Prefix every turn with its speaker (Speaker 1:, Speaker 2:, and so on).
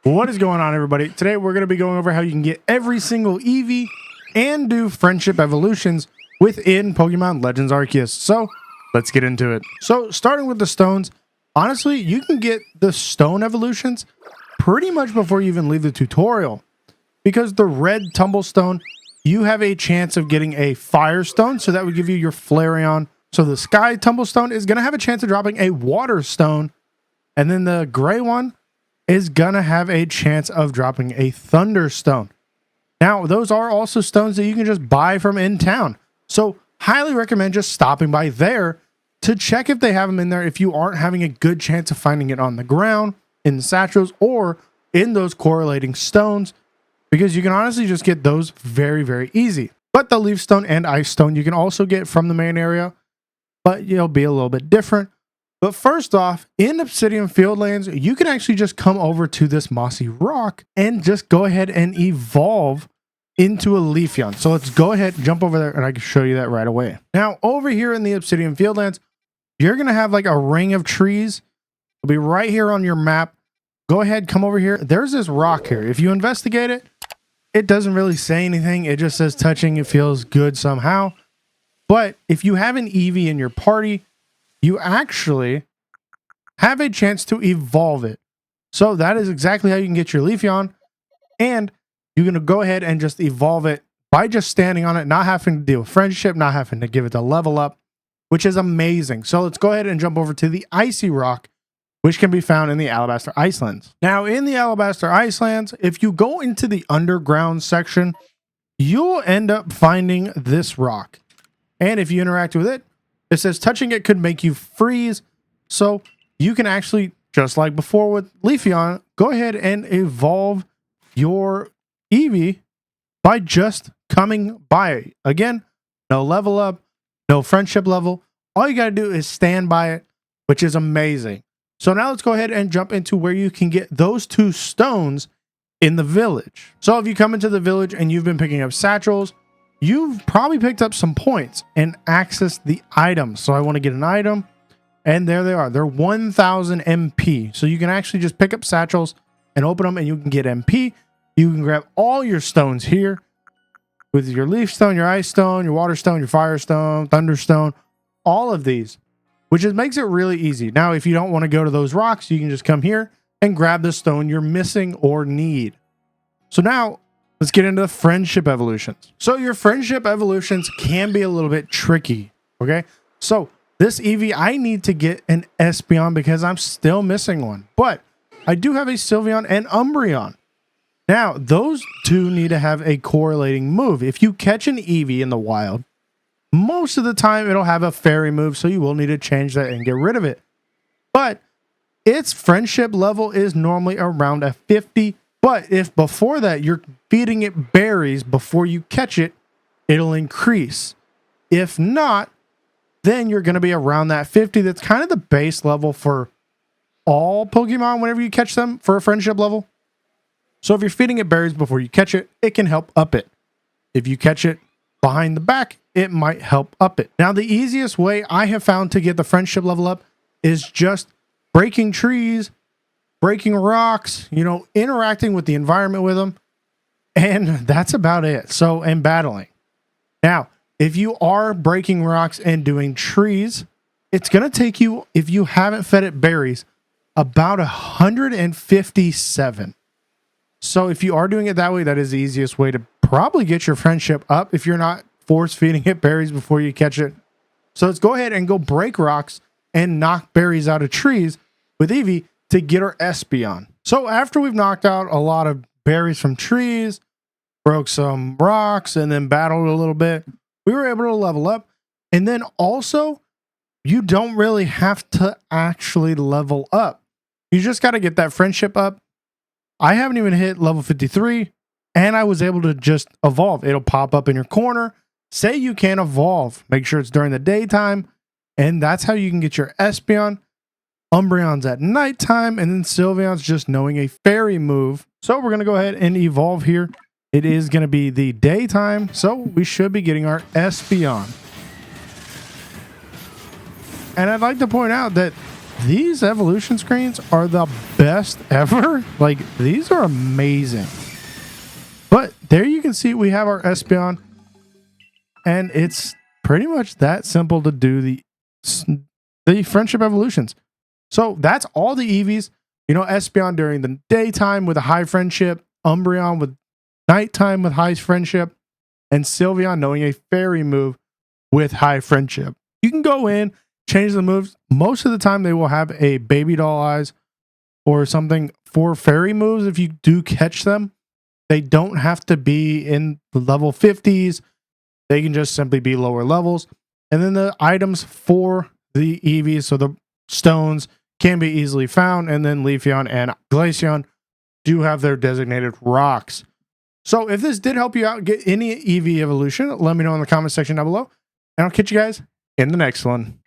Speaker 1: What is going on, everybody? Today we're going to be going over how you can get every single Eevee and do friendship evolutions within Pokemon Legends Arceus. So let's get into it. So starting with the stones, honestly, you can get the stone evolutions pretty much before you even leave the tutorial, because the red tumblestone, you have a chance of getting a firestone, so that would give you your Flareon. So the sky tumblestone is going to have a chance of dropping a water stone, and then the gray one is going to have a chance of dropping a thunderstone. Now, those are also stones that you can just buy from in town. So highly recommend just stopping by there to check if they have them in there if you aren't having a good chance of finding it on the ground, in the satchels, or in those correlating stones, because you can honestly just get those very, very easy. But the leaf stone and ice stone you can also get from the main area, but it'll be a little bit different. But first off, in Obsidian Fieldlands, you can actually just come over to this mossy rock and just go ahead and evolve into a Leafeon. So let's go ahead, jump over there, and I can show you that right away. Now, over here in the Obsidian Fieldlands, you're going to have like a ring of trees. It'll be right here on your map. Go ahead, come over here. There's this rock here. If you investigate it, it doesn't really say anything. It just says touching it feels good somehow. But if you have an Eevee in your party, you actually have a chance to evolve it. So that is exactly how you can get your Leafeon. And you're going to go ahead and just evolve it by just standing on it, not having to deal with friendship, not having to give it the level up, which is amazing. So let's go ahead and jump over to the Icy Rock, which can be found in the Alabaster Icelands. Now, in the Alabaster Icelands, if you go into the underground section, you'll end up finding this rock. And if you interact with it, it says touching it could make you freeze. So you can actually, just like before with Leafeon, go ahead and evolve your Eevee by just coming by it. Again, no level up, no friendship level. All you got to do is stand by it, which is amazing. So now let's go ahead and jump into where you can get those two stones in the village. So if you come into the village and you've been picking up satchels, you've probably picked up some points and accessed the items. So I want to get an item, and there they are. They're 1000 MP. So you can actually just pick up satchels and open them, and you can get MP. You can grab all your stones here with your leaf stone, your ice stone, your water stone, your fire stone, thunder stone, all of these, which makes it really easy. Now, if you don't want to go to those rocks, you can just come here and grab the stone you're missing or need. So now let's get into the friendship evolutions. So your friendship evolutions can be a little bit tricky. Okay. So this Eevee, I need to get an Espeon because I'm still missing one, but I do have a Sylveon and Umbreon. Now, those two need to have a correlating move. If you catch an Eevee in the wild, most of the time it'll have a fairy move, so you will need to change that and get rid of it. But its friendship level is normally around a 50. But if before that you're feeding it berries before you catch it, it'll increase. If not, then you're going to be around that 50. That's kind of the base level for all Pokemon whenever you catch them for a friendship level. So if you're feeding it berries before you catch it, it can help up it. If you catch it behind the back, it might help up it. Now, the easiest way I have found to get the friendship level up is just breaking trees, breaking rocks, interacting with the environment with them. And that's about it. So, and battling. Now, if you are breaking rocks and doing trees, it's going to take you, if you haven't fed it berries, about 157. So if you are doing it that way, that is the easiest way to probably get your friendship up if you're not force feeding it berries before you catch it. So let's go ahead and go break rocks and knock berries out of trees with Eevee to get our Espeon. So after we've knocked out a lot of berries from trees, broke some rocks, and then battled a little bit, we were able to level up. And then also, you don't really have to actually level up. You just got to get that friendship up. I haven't even hit level 53, and I was able to just evolve. It'll pop up in your corner. Say you can evolve. Make sure it's during the daytime, and that's how you can get your Espeon. Umbreon's at nighttime, and then Sylveon's just knowing a fairy move. So we're going to go ahead and evolve here. It is going to be the daytime, so we should be getting our Espeon. And I'd like to point out that these evolution screens are the best ever. Like, these are amazing. But there you can see we have our Espeon, and it's pretty much that simple to do the friendship evolutions. So that's all the Eevees. You know, Espeon during the daytime with a high friendship, Umbreon with nighttime with high friendship, and Sylveon knowing a fairy move with high friendship. You can go in, change the moves. Most of the time they will have a baby doll eyes or something for fairy moves if you do catch them. They don't have to be in the level 50s. They can just simply be lower levels. And then the items for the Eevees, so the stones, can be easily found. And then Leafeon and Glaceon do have their designated rocks. So if this did help you out, get any Eevee evolution, let me know in the comment section down below. And I'll catch you guys in the next one.